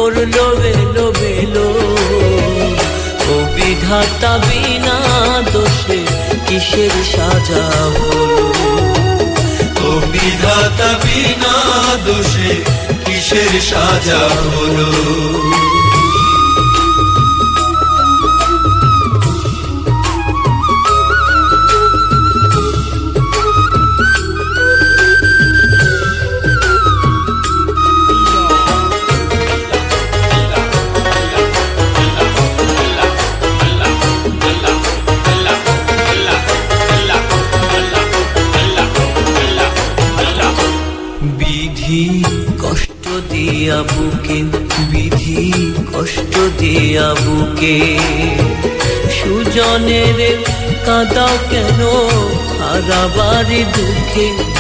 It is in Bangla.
করলো বেলো বেলো। ও বিধাতা বিনা দোষে কিসের সাজা হলো? ও বিধাতা বিনা দোষে কিসের সাজা হলো? বিধি কষ্ট দিয়া বুকে, বিধি কষ্ট দিয়া বুকে, সুজনের কাঁদাও কেন হারাবারি দুঃখে।